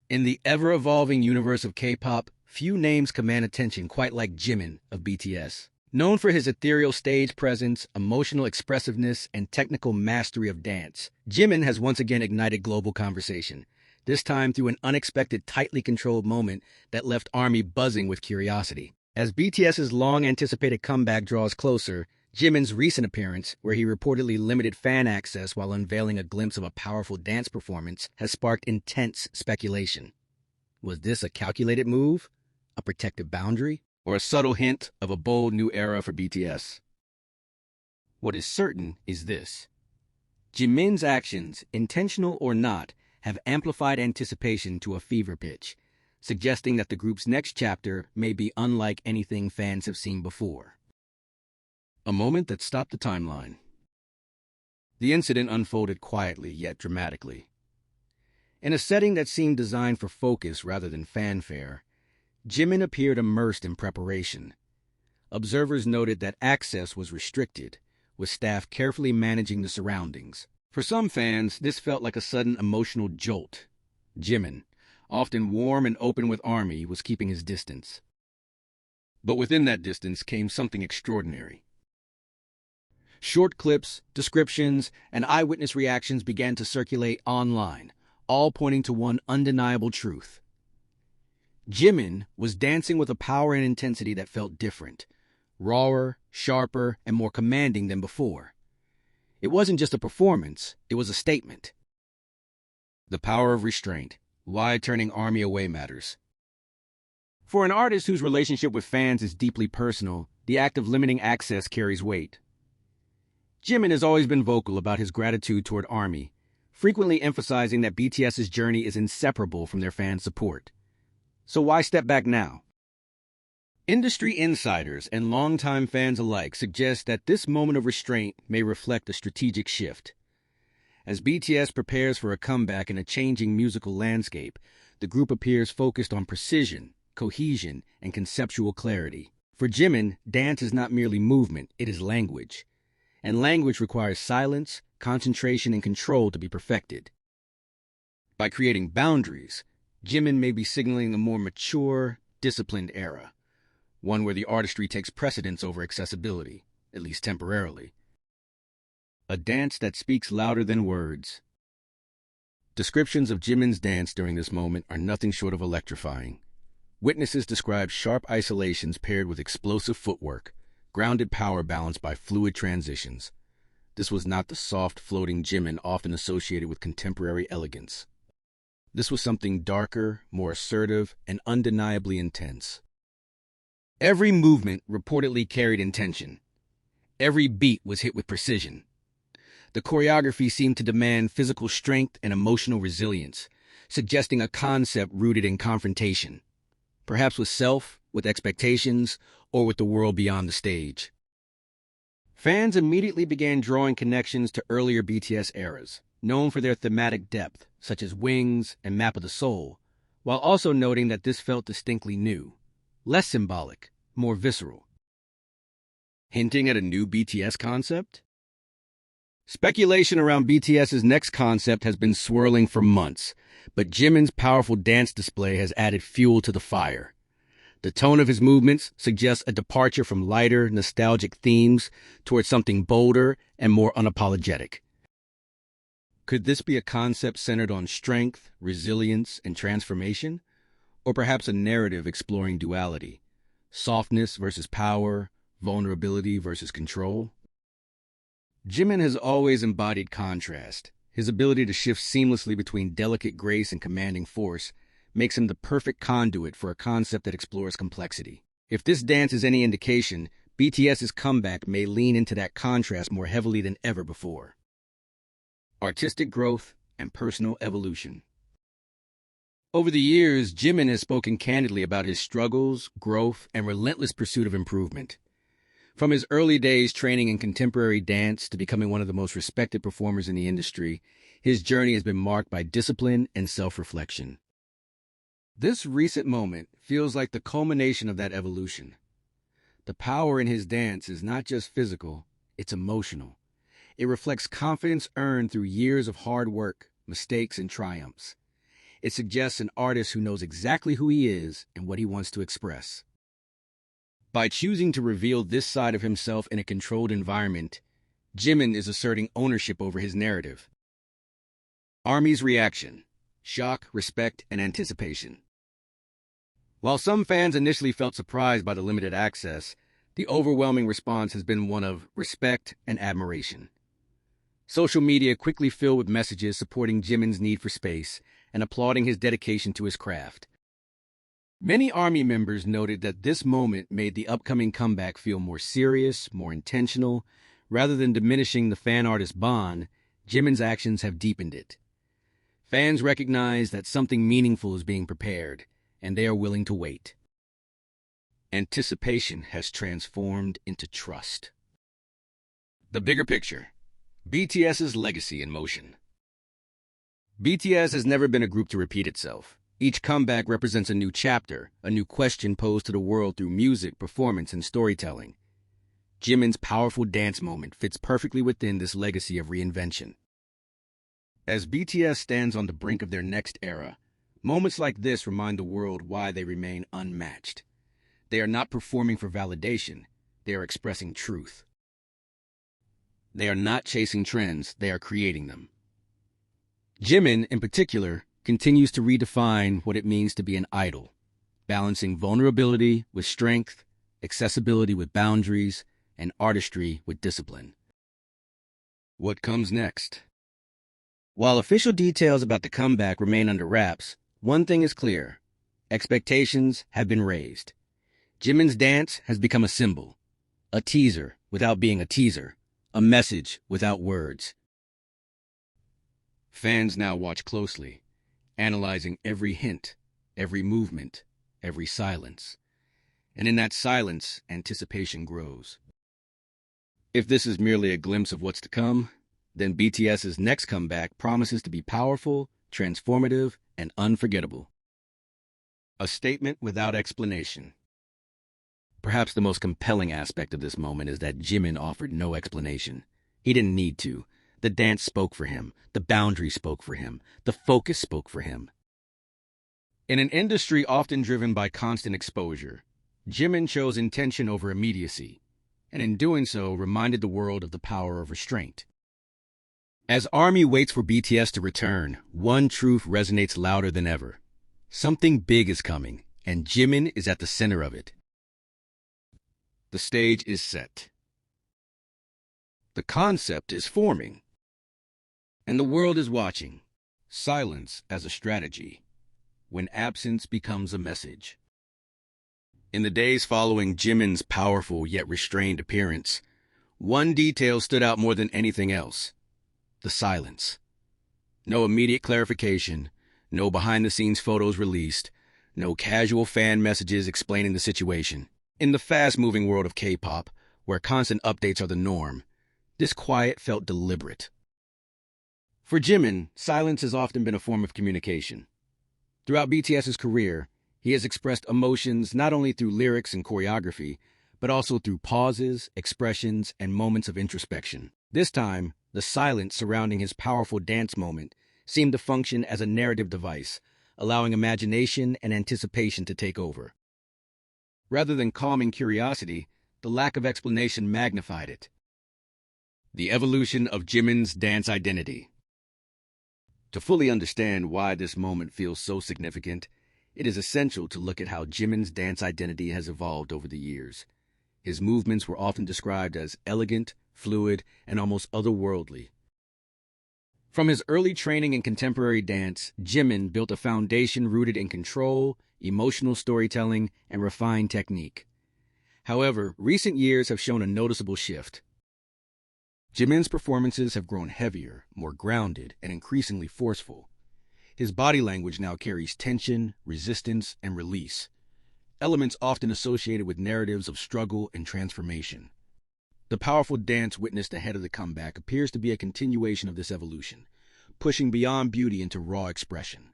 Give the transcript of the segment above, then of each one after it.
In the ever-evolving universe of K-pop, few names command attention quite like Jimin of BTS. Known for his ethereal stage presence, emotional expressiveness, and technical mastery of dance, Jimin has once again ignited global conversation, this time through an unexpected, tightly controlled moment that left ARMY buzzing with curiosity. As BTS's long-anticipated comeback draws closer, Jimin's recent appearance, where he reportedly limited fan access while unveiling a glimpse of a powerful dance performance, has sparked intense speculation. Was this a calculated move, a protective boundary, or a subtle hint of a bold new era for BTS? What is certain is this: Jimin's actions, intentional or not, have amplified anticipation to a fever pitch, suggesting that the group's next chapter may be unlike anything fans have seen before. A moment that stopped the timeline. The incident unfolded quietly yet dramatically. In a setting that seemed designed for focus rather than fanfare, Jimin appeared immersed in preparation. Observers noted that access was restricted, with staff carefully managing the surroundings. For some fans, this felt like a sudden emotional jolt. Jimin, often warm and open with ARMY, was keeping his distance. But within that distance came something extraordinary. Short clips, descriptions, and eyewitness reactions began to circulate online, all pointing to one undeniable truth. Jimin was dancing with a power and intensity that felt different, rawer, sharper, and more commanding than before. It wasn't just a performance, it was a statement. The power of restraint, why turning ARMY away matters. For an artist whose relationship with fans is deeply personal, the act of limiting access carries weight. Jimin has always been vocal about his gratitude toward ARMY, frequently emphasizing that BTS's journey is inseparable from their fan support. So why step back now? Industry insiders and longtime fans alike suggest that this moment of restraint may reflect a strategic shift. As BTS prepares for a comeback in a changing musical landscape, the group appears focused on precision, cohesion, and conceptual clarity. For Jimin, dance is not merely movement, it is language. And language requires silence, concentration, and control to be perfected. By creating boundaries, Jimin may be signaling a more mature, disciplined era, one where the artistry takes precedence over accessibility, at least temporarily. A dance that speaks louder than words. Descriptions of Jimin's dance during this moment are nothing short of electrifying. Witnesses describe sharp isolations paired with explosive footwork, grounded power balanced by fluid transitions. This was not the soft, floating Jimin often associated with contemporary elegance. This was something darker, more assertive, and undeniably intense. Every movement reportedly carried intention. Every beat was hit with precision. The choreography seemed to demand physical strength and emotional resilience, suggesting a concept rooted in confrontation, perhaps with self, with expectations, or with the world beyond the stage. Fans immediately began drawing connections to earlier BTS eras, known for their thematic depth, such as Wings and Map of the Soul, while also noting that this felt distinctly new, less symbolic, more visceral. Hinting at a new BTS concept? Speculation around BTS's next concept has been swirling for months, but Jimin's powerful dance display has added fuel to the fire. The tone of his movements suggests a departure from lighter, nostalgic themes towards something bolder and more unapologetic. Could this be a concept centered on strength, resilience, and transformation? Or perhaps a narrative exploring duality, softness versus power, vulnerability versus control? Jimin has always embodied contrast. His ability to shift seamlessly between delicate grace and commanding force makes him the perfect conduit for a concept that explores complexity. If this dance is any indication, BTS's comeback may lean into that contrast more heavily than ever before. Artistic growth and personal evolution. Over the years, Jimin has spoken candidly about his struggles, growth, and relentless pursuit of improvement. From his early days training in contemporary dance to becoming one of the most respected performers in the industry, his journey has been marked by discipline and self-reflection. This recent moment feels like the culmination of that evolution. The power in his dance is not just physical, it's emotional. It reflects confidence earned through years of hard work, mistakes, and triumphs. It suggests an artist who knows exactly who he is and what he wants to express. By choosing to reveal this side of himself in a controlled environment, Jimin is asserting ownership over his narrative. ARMY's reaction: shock, respect, and anticipation. While some fans initially felt surprised by the limited access, the overwhelming response has been one of respect and admiration. Social media quickly filled with messages supporting Jimin's need for space and applauding his dedication to his craft. Many ARMY members noted that this moment made the upcoming comeback feel more serious, more intentional. Rather than diminishing the fan-artist bond, Jimin's actions have deepened it. Fans recognize that something meaningful is being prepared, and they are willing to wait. Anticipation has transformed into trust. The bigger picture: BTS's legacy in motion. BTS has never been a group to repeat itself. Each comeback represents a new chapter, a new question posed to the world through music, performance, and storytelling. Jimin's powerful dance moment fits perfectly within this legacy of reinvention. As BTS stands on the brink of their next era, moments like this remind the world why they remain unmatched. They are not performing for validation, they are expressing truth. They are not chasing trends, they are creating them. Jimin, in particular, continues to redefine what it means to be an idol, balancing vulnerability with strength, accessibility with boundaries, and artistry with discipline. What comes next? While official details about the comeback remain under wraps, one thing is clear: expectations have been raised. Jimin's dance has become a symbol, a teaser without being a teaser, a message without words. Fans now watch closely, analyzing every hint, every movement, every silence. And in that silence, anticipation grows. If this is merely a glimpse of what's to come, then BTS's next comeback promises to be powerful, transformative, and unforgettable. A statement without explanation. Perhaps the most compelling aspect of this moment is that Jimin offered no explanation. He didn't need to. The dance spoke for him. The boundary spoke for him. The focus spoke for him. In an industry often driven by constant exposure, Jimin chose intention over immediacy, and in doing so reminded the world of the power of restraint. As ARMY waits for BTS to return, one truth resonates louder than ever. Something big is coming, and Jimin is at the center of it. The stage is set. The concept is forming. And the world is watching. Silence as a strategy, when absence becomes a message. In the days following Jimin's powerful yet restrained appearance, one detail stood out more than anything else: the silence. No immediate clarification, no behind-the-scenes photos released, no casual fan messages explaining the situation. In the fast-moving world of K-pop, where constant updates are the norm, this quiet felt deliberate. For Jimin, silence has often been a form of communication. Throughout BTS's career, he has expressed emotions not only through lyrics and choreography, but also through pauses, expressions, and moments of introspection. This time, the silence surrounding his powerful dance moment seemed to function as a narrative device, allowing imagination and anticipation to take over. Rather than calming curiosity, the lack of explanation magnified it. The evolution of Jimin's dance identity. To fully understand why this moment feels so significant, it is essential to look at how Jimin's dance identity has evolved over the years. His movements were often described as elegant, fluid, and almost otherworldly. From his early training in contemporary dance, Jimin built a foundation rooted in control, emotional storytelling, and refined technique. However, recent years have shown a noticeable shift. Jimin's performances have grown heavier, more grounded, and increasingly forceful. His body language now carries tension, resistance, and release, elements often associated with narratives of struggle and transformation. The powerful dance witnessed ahead of the comeback appears to be a continuation of this evolution, pushing beyond beauty into raw expression.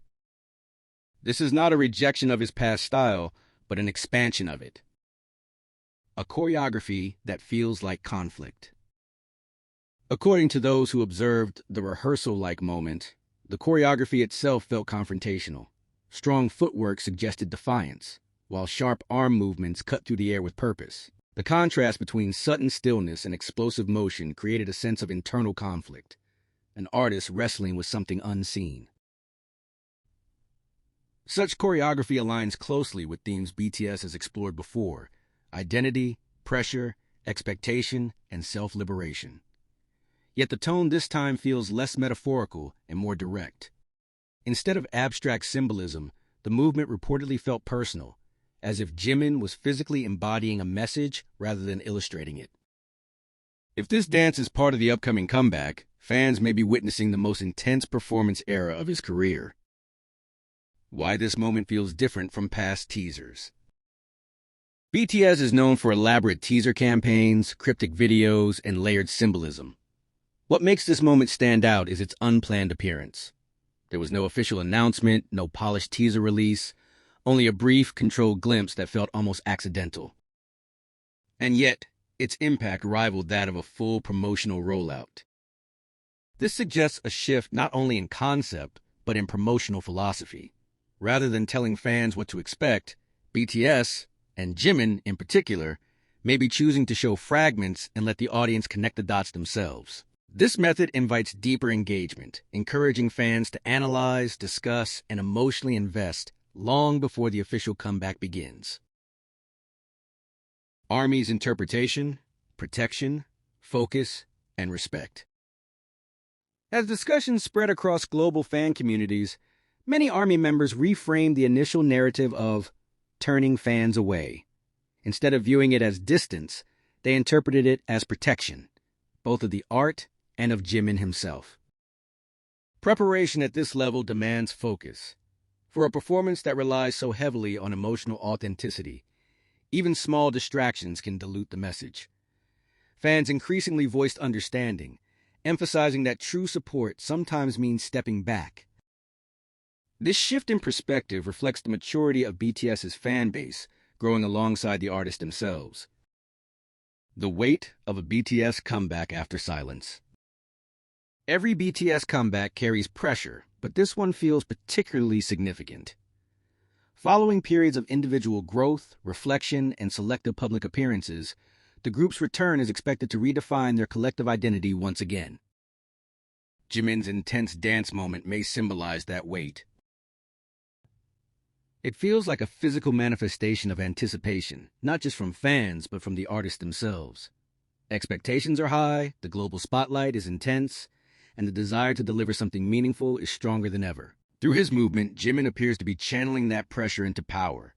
This is not a rejection of his past style, but an expansion of it. A choreography that feels like conflict. According to those who observed the rehearsal-like moment, The choreography itself felt confrontational. Strong footwork suggested defiance, while sharp arm movements cut through the air with purpose. The contrast between sudden stillness and explosive motion created a sense of internal conflict, an artist wrestling with something unseen. Such choreography aligns closely with themes BTS has explored before: identity, pressure, expectation, and self-liberation. Yet the tone this time feels less metaphorical and more direct. Instead of abstract symbolism, the movement reportedly felt personal, as if Jimin was physically embodying a message rather than illustrating it. If this dance is part of the upcoming comeback, fans may be witnessing the most intense performance era of his career. Why this moment feels different from past teasers. BTS is known for elaborate teaser campaigns, cryptic videos, and layered symbolism. What makes this moment stand out is its unplanned appearance. There was no official announcement, no polished teaser release, only a brief, controlled glimpse that felt almost accidental. And yet, its impact rivaled that of a full promotional rollout. This suggests a shift not only in concept, but in promotional philosophy. Rather than telling fans what to expect, BTS, and Jimin in particular, may be choosing to show fragments and let the audience connect the dots themselves. This method invites deeper engagement, encouraging fans to analyze, discuss, and emotionally invest long before the official comeback begins. ARMY's interpretation, protection, focus, and respect. As discussions spread across global fan communities, many ARMY members reframed the initial narrative of turning fans away. Instead of viewing it as distance, they interpreted it as protection, both of the art and of Jimin himself. Preparation at this level demands focus. For a performance that relies so heavily on emotional authenticity, even small distractions can dilute the message. Fans increasingly voiced understanding, emphasizing that true support sometimes means stepping back. This shift in perspective reflects the maturity of BTS's fan base, growing alongside the artists themselves. The weight of a BTS comeback after silence. Every BTS comeback carries pressure, but this one feels particularly significant. Following periods of individual growth, reflection, and selective public appearances, the group's return is expected to redefine their collective identity once again. Jimin's intense dance moment may symbolize that weight. It feels like a physical manifestation of anticipation, not just from fans, but from the artists themselves. Expectations are high, the global spotlight is intense, and the desire to deliver something meaningful is stronger than ever. Through his movement, Jimin appears to be channeling that pressure into power,